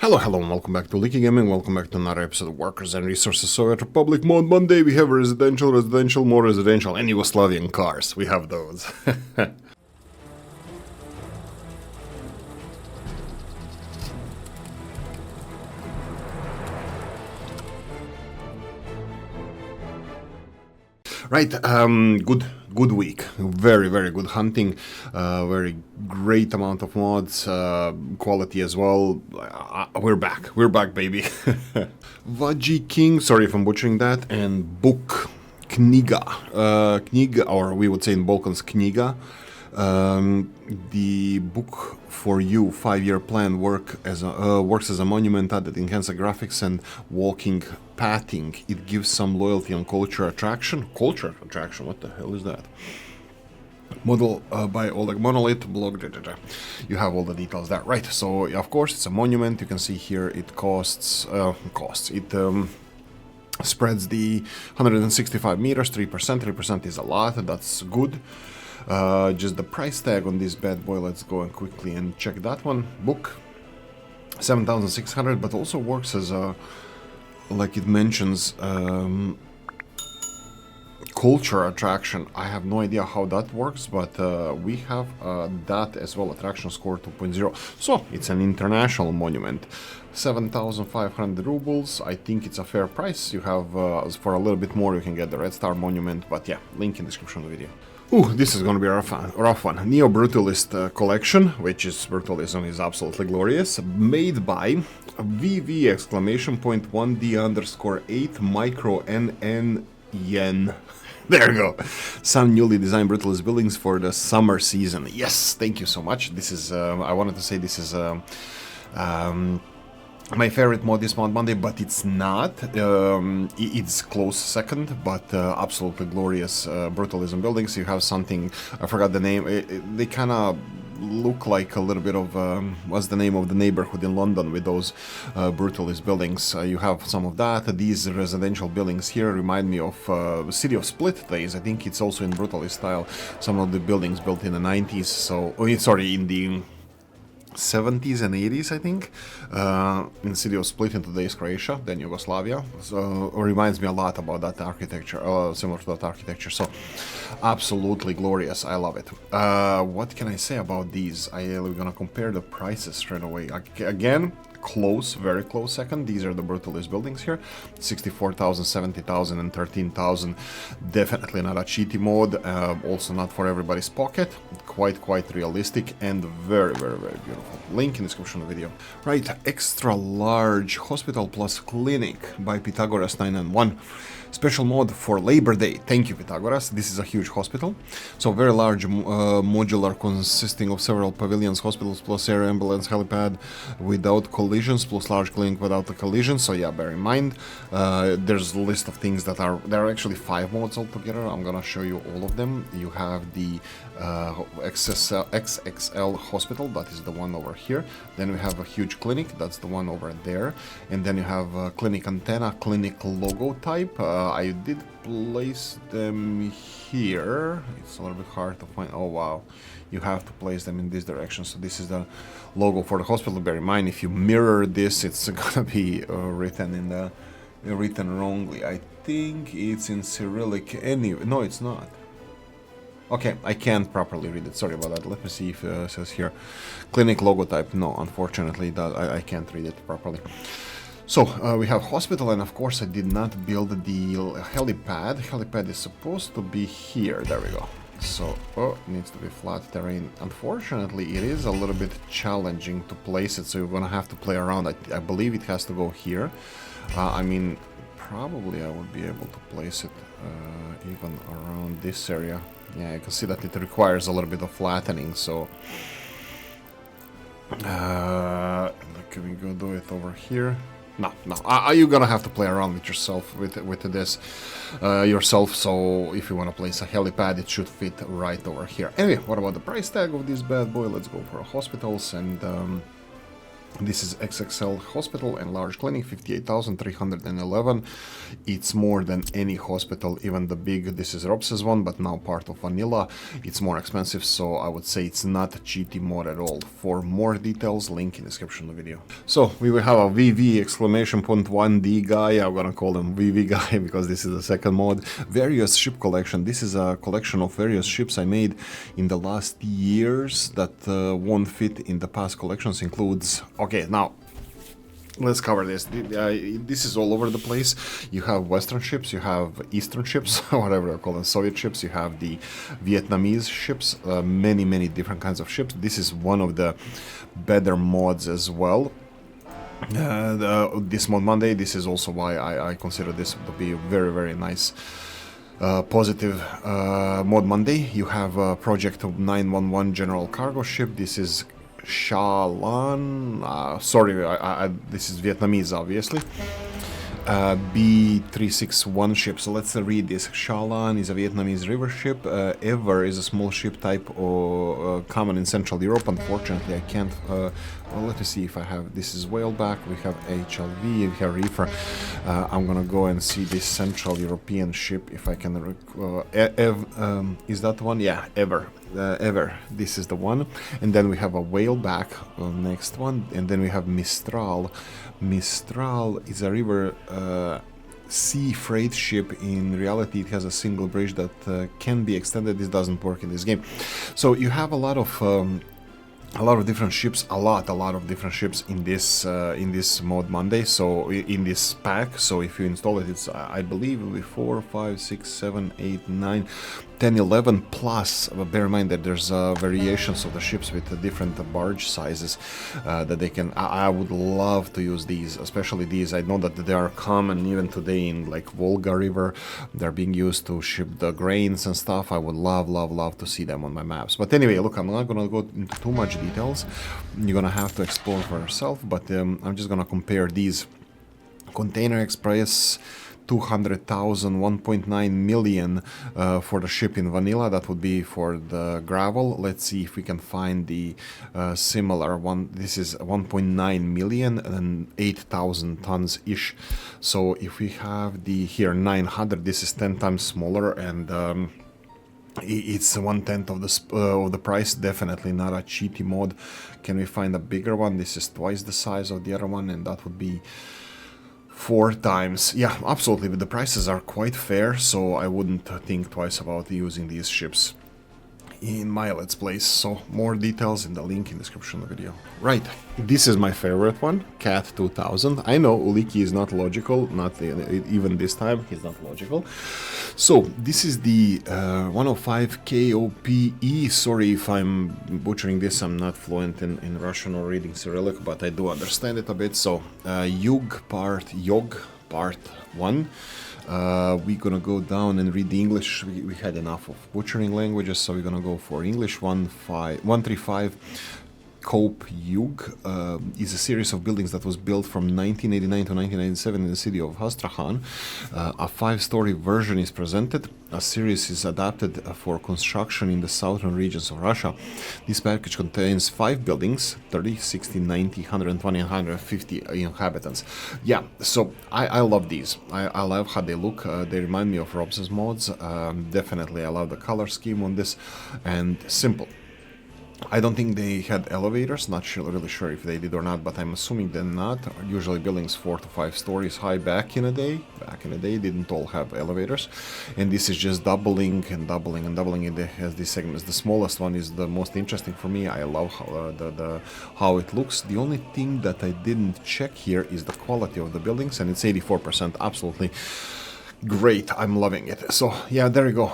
Hello, and welcome back to Oolykee Gaming. Welcome back to another episode of Workers and Resources Soviet Republic Mod Monday. We have residential, more residential, and Yugoslavian cars. We have those. Right, good week. Very good hunting. Very great amount of mods, quality as well. We're back, baby. Vaji King, sorry if I'm butchering that, and book-Kniga. Kniga, or we would say in Balkans, Kniga. The book for you 5-year plan works as a monument that enhances graphics and walking pathing. It gives some loyalty on culture attraction. Culture attraction, what the hell is that? Model by Oleg Monolith blog. You have all the details there, right? So of course it's a monument. You can see here it costs. It spreads the 165 meters, 3%. 3% is a lot. That's good. Just the price tag on this bad boy, let's go and quickly and check that one. Book 7,600, but also works as a, like it mentions, culture attraction. I have no idea how that works, but we have that as well, attraction score 2.0. So it's an international monument. 7,500 rubles. I think it's a fair price. You have for a little bit more you can get the Red Star monument, but yeah, link in description of the video. Ooh, this is gonna be a rough one. Brutalist Collection, which is brutalism is absolutely glorious, made by VV exclamation point 1D underscore 8 micro NN yen. There you go. Some newly designed brutalist buildings for the summer season. Yes, thank you so much. This is I wanted to say this is my favorite mod this Monday, but it's not. It's close second, but absolutely glorious brutalism buildings. You have something, I forgot the name. They kind of look like a little bit of what's the name of the neighborhood in London with those brutalist buildings. You have some of that. These residential buildings here remind me of City of Split days. I think it's also in brutalist style. Some of the buildings built in the 90s. So sorry, in the 70s and 80s, I think, in City of Split in today's Croatia, then Yugoslavia. So reminds me a lot about that architecture, similar to that architecture. So absolutely glorious. I love it. What can I say about these? We're gonna compare the prices straight away. Again, close, very close second. These are the brutalist buildings here. 64,000, 70,000, and 13,000. Definitely not a cheaty mode. Also not for everybody's pocket. Quite realistic and very beautiful. Link in the description of the video. Right, extra large hospital plus clinic by Pythagoras 991. Special mode for Labor Day. Thank you, Pythagoras. This is a huge hospital. So very large modular consisting of several pavilions, hospitals plus air ambulance helipad without collisions plus large clinic without the collision. So yeah, bear in mind. There's a list of things that are, there are actually 5 modes altogether. I'm gonna show you all of them. You have the XXL hospital, that is the one over here. Then we have a huge clinic, that's the one over there. And then you have a clinic antenna, clinic logo type. I did place them here. It's a little bit hard to find. Oh wow, you have to place them in this direction. So this is the logo for the hospital. Bear in mind, if you mirror this, it's gonna be written wrongly. I think it's in Cyrillic anyway. No, it's not. Okay, I can't properly read it. Sorry about that. Let me see if it says here clinic logo type. No, unfortunately, that I can't read it properly. So we have hospital, and of course I did not build the helipad. Helipad is supposed to be here. There we go. So it needs to be flat terrain. Unfortunately, it is a little bit challenging to place it, so you're gonna have to play around. I believe it has to go here. I mean, probably I would be able to place it even around this area. Yeah, you can see that it requires a little bit of flattening, so can we go do it over here? No, you're gonna have to play around with yourself with this yourself. So if you want to place a helipad, it should fit right over here. Anyway, what about the price tag of this bad boy? Let's go for hospitals, and This is XXL hospital and large clinic, 58,311. It's more than any hospital, even the big, this is Robs's one, but now part of Vanilla. It's more expensive, so I would say it's not a cheaty mod at all. For more details, link in description of the video. So we will have a VV exclamation point 1D guy. I'm gonna call him VV guy because this is the second mod. Various ship collection. This is a collection of various ships I made in the last years that won't fit in the past collections. Includes, okay, now let's cover this. This is all over the place. You have Western ships, you have Eastern ships, whatever I call them, Soviet ships, you have the Vietnamese ships, many different kinds of ships. This is one of the better mods as well. This mod Monday, this is also why I consider this to be a very nice positive mod Monday. You have a Project 911 General Cargo Ship. This is Shalan, sorry, this is Vietnamese, obviously. B361 ship. So let's read this. Shalan is a Vietnamese river ship. Ever is a small ship type or common in Central Europe. Unfortunately, I can't. Well, let me see if I have. This is whaleback. We have HLV. We have reefer. I'm gonna go and see this Central European ship if I can. Is that one? Yeah, Ever. Ever. This is the one. And then we have a whaleback. Next one. And then we have Mistral. Mistral is a river sea freight ship. In reality, it has a single bridge that can be extended. This doesn't work in this game. So you have a lot of different ships, a lot of different ships in this mod Monday. So in this pack. So if you install it, it's I believe it will be 4, 5, 6, 7, 8, 9, 10, 11 plus. Bear in mind that there's variations of the ships with different barge sizes that they can. I would love to use these, especially these. I know that they are common even today in like Volga River. They're being used to ship the grains and stuff. I would love to see them on my maps. But anyway, look, I'm not gonna go into too much details. You're gonna have to explore for yourself. But I'm just gonna compare these. Container Express. 200,000, 1.9 million for the ship in Vanilla. That would be for the gravel. Let's see if we can find the similar one. This is 1.9 million and 8,000 tons ish. So if we have the here 900, this is 10 times smaller, and it's 1/10 of the price. Definitely not a cheaty mod. Can we find a bigger one? This is twice the size of the other one, and that would be 4 times. Yeah, absolutely. But the prices are quite fair, so I wouldn't think twice about using these ships in my Let's Plays. So more details in the link in the description of the video. Right, this is my favorite one, Cat 2000. I know Oolykee is not logical, not even this time, he's not logical. So this is the 105 KOPE. Sorry if I'm butchering this, I'm not fluent in Russian or reading Cyrillic, but I do understand it a bit. So Yug part 1. We're gonna go down and read the English. We had enough of butchering languages, so we're gonna go for English. 135 КОПЭ ЮГ is a series of buildings that was built from 1989 to 1997 in the city of Astrakhan. A 5-story version is presented. A series is adapted for construction in the southern regions of Russia. This package contains 5 buildings, 30, 60, 90, 120, and 150 inhabitants. Yeah, so I love these. I love how they look. They remind me of Rob's mods. Definitely, I love the color scheme on this, and simple. I don't think they had elevators, not really sure if they did or not, but I'm assuming they're not. Usually buildings 4 to 5 stories high back in the day didn't all have elevators, and this is just doubling and doubling and doubling in as these segments. The smallest one is the most interesting for me. I love how, how it looks. The only thing that I didn't check here is the quality of the buildings, and it's 84%, absolutely great. I'm loving it. So yeah, there we go.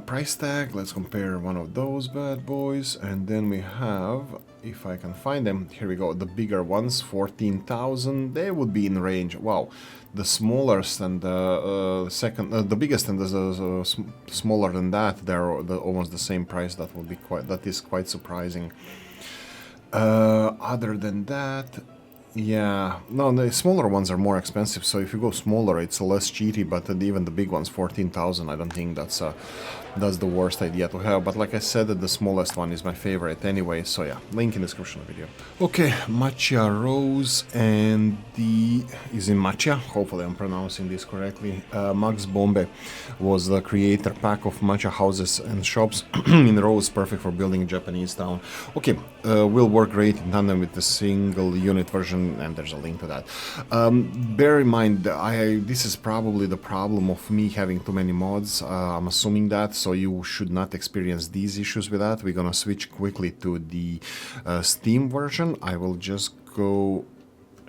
Price tag, let's compare one of those bad boys, and then we have, if I can find them, here we go, the bigger ones, 14,000. They would be in range. Wow, the smallest and the the biggest and the smaller than that, they're almost the same price. That is quite surprising. Other than that, Yeah, no, the smaller ones are more expensive. So if you go smaller, it's less cheaty. But even the big ones, 14,000, I don't think that's the worst idea to have. But like I said, the smallest one is my favorite anyway. So yeah, link in the description of the video. Okay, Machiya Rose and the is in Machiya. Hopefully I'm pronouncing this correctly. Max Bombe was the creator pack of Machiya houses and shops in Rose, perfect for building a Japanese town. Okay, will work great in tandem with the single unit version, and there's a link to that. Bear in mind, this is probably the problem of me having too many mods. I'm assuming that, so you should not experience these issues with that. We're gonna switch quickly to the Steam version. I will just go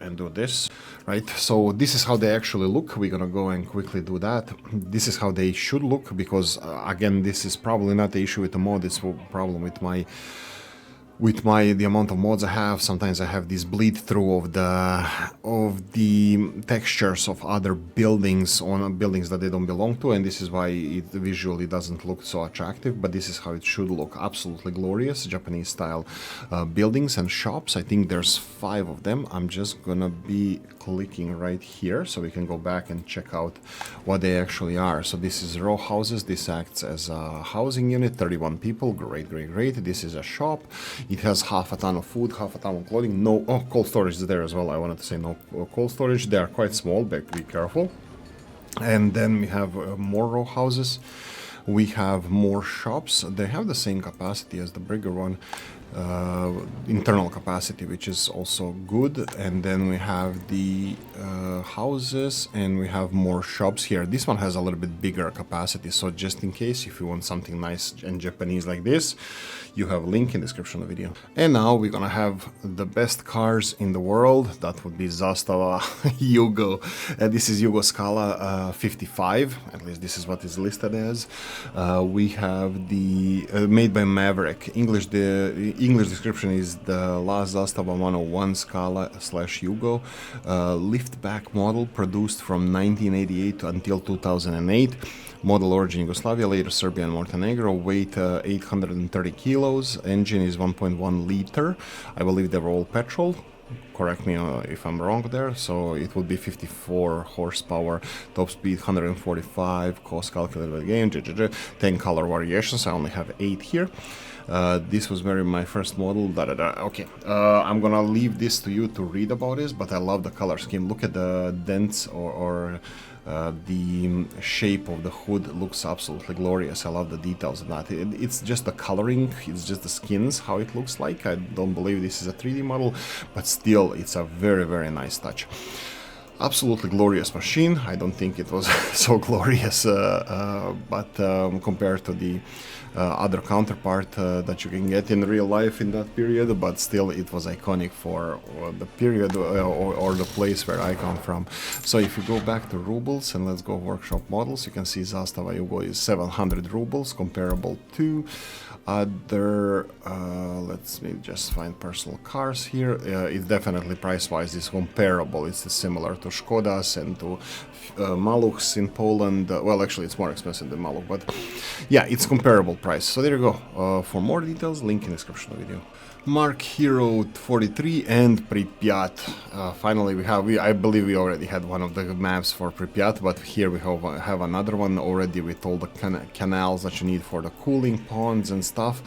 and do this, right? So this is how they actually look. We're gonna go and quickly do that. This is how they should look, because again, this is probably not the issue with the mod, it's a problem with the amount of mods I have. Sometimes I have this bleed through of the textures of other buildings on buildings that they don't belong to, and this is why it visually doesn't look so attractive. But this is how it should look. Absolutely glorious Japanese style buildings and shops. I think there's 5 of them. I'm just gonna be clicking right here so we can go back and check out what they actually are. So this is row houses. This acts as a housing unit, 31 people. Great. This is a shop. It has half a ton of food, half a ton of clothing. No, oh, cold storage is there as well. I wanted to say no cold storage. They are quite small, but be careful. And then we have more row houses. We have more shops. They have the same capacity as the bigger one. Internal capacity, which is also good. And then we have the houses, and we have more shops here. This one has a little bit bigger capacity, so just in case if you want something nice and Japanese like this, you have a link in the description of the video. And now we're gonna have the best cars in the world. That would be Zastava Yugo. This is Yugo Skala 55, at least this is what is listed as. We have the made by Maverick. The English description is the last Zastava 101 Skala/Yugo liftback model produced from 1988 until 2008. Model origin Yugoslavia, later Serbia and Montenegro. Weight 830 kilos. Engine is 1.1 liter. I believe they were all petrol. Correct me if I'm wrong there. So it would be 54 horsepower, top speed 145, cost calculated by the game, 10 color variations. I only have 8 here. This was my first model. Okay, I'm gonna leave this to you to read about this, but I love the color scheme. Look at the dents or the shape of the hood. Looks absolutely glorious. I love the details of that. It's just the coloring, it's just the skins, how it looks like. I don't believe this is a 3D model, but still, it's a very nice touch. Absolutely glorious machine. I don't think it was so glorious, but compared to the other counterpart that you can get in real life in that period, but still it was iconic for the period or the place where I come from. So if you go back to rubles and let's go workshop models, you can see Zastava Yugo is 700 rubles, comparable to other, let's just find personal cars here. It definitely price-wise is comparable. It's similar to Škodas and to Maluchs in Poland. Well, actually, it's more expensive than Maluch, but yeah, it's comparable price. So there you go. For more details, link in the description of the video. Mark Hero 43 and Pripyat. Finally, I believe we already had one of the maps for Pripyat, but here we have another one already with all the canals that you need for the cooling ponds and stuff.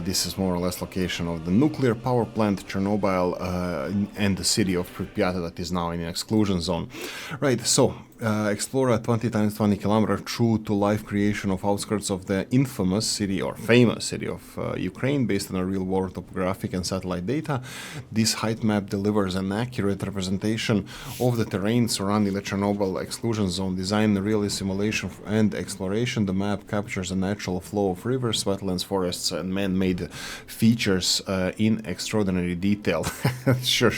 This is more or less location of the nuclear power plant Chernobyl and the city of Pripyat that is now in an exclusion zone. Right, so explore a 20 times 20 kilometer true to life creation of outskirts of the infamous city or famous city of Ukraine based on a real world topographic and satellite data. This height map delivers an accurate representation of the terrain surrounding the Chernobyl exclusion zone. Designed really simulation and exploration, the map captures the natural flow of rivers, wetlands, forests and man-made features in extraordinary detail. Sure.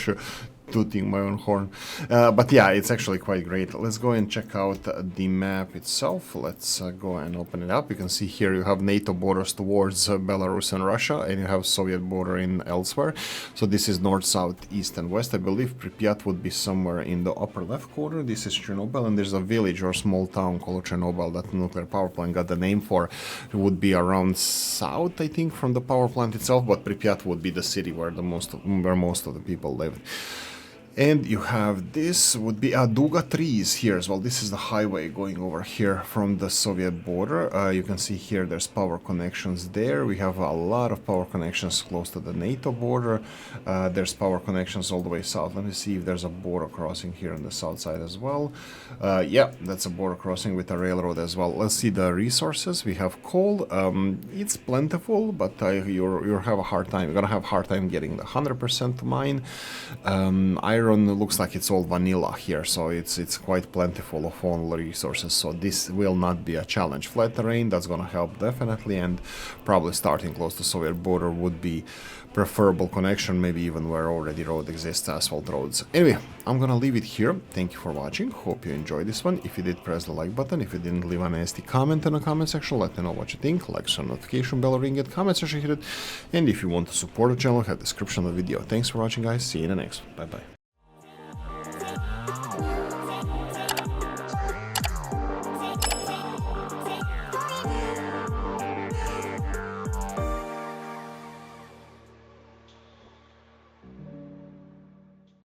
Tooting my own horn, but yeah, it's actually quite great. Let's go and check out the map itself. Let's go and open it up. You can see here you have NATO borders towards Belarus and Russia, and you have Soviet border in elsewhere. So this is north, south, east and west. I believe Pripyat would be somewhere in the upper left corner. This is Chernobyl, and there's a village or small town called Chernobyl that the nuclear power plant got the name for. It would be around south, I think, from the power plant itself, but Pripyat would be the city where most of the people lived. And you have this would be Duga trees here as well. This is the highway going over here from the Soviet border. You can see here there's power connections there. We have a lot of power connections close to the NATO border. There's power connections all the way south. Let me see if there's a border crossing here on the south side as well. Yeah, that's a border crossing with a railroad as well. Let's see the resources. We have coal. It's plentiful, but you'll have a hard time. You're gonna have a hard time getting the 100% mine. Iron looks like it's all vanilla here, so it's quite plentiful of all resources, so this will not be a challenge. Flat terrain, that's gonna help definitely, and probably starting close to Soviet border would be preferable connection, maybe even where already road exists, asphalt roads. Anyway, I'm gonna leave it here. Thank you for watching. Hope you enjoyed this one. If you did, press the like button. If you didn't, leave a nasty comment in the comment section. Let me know what you think. Like, share, notification bell, ring it, comment section, hit it. And if you want to support the channel, have description of the video. Thanks for watching, guys. See you in the next one. Bye bye.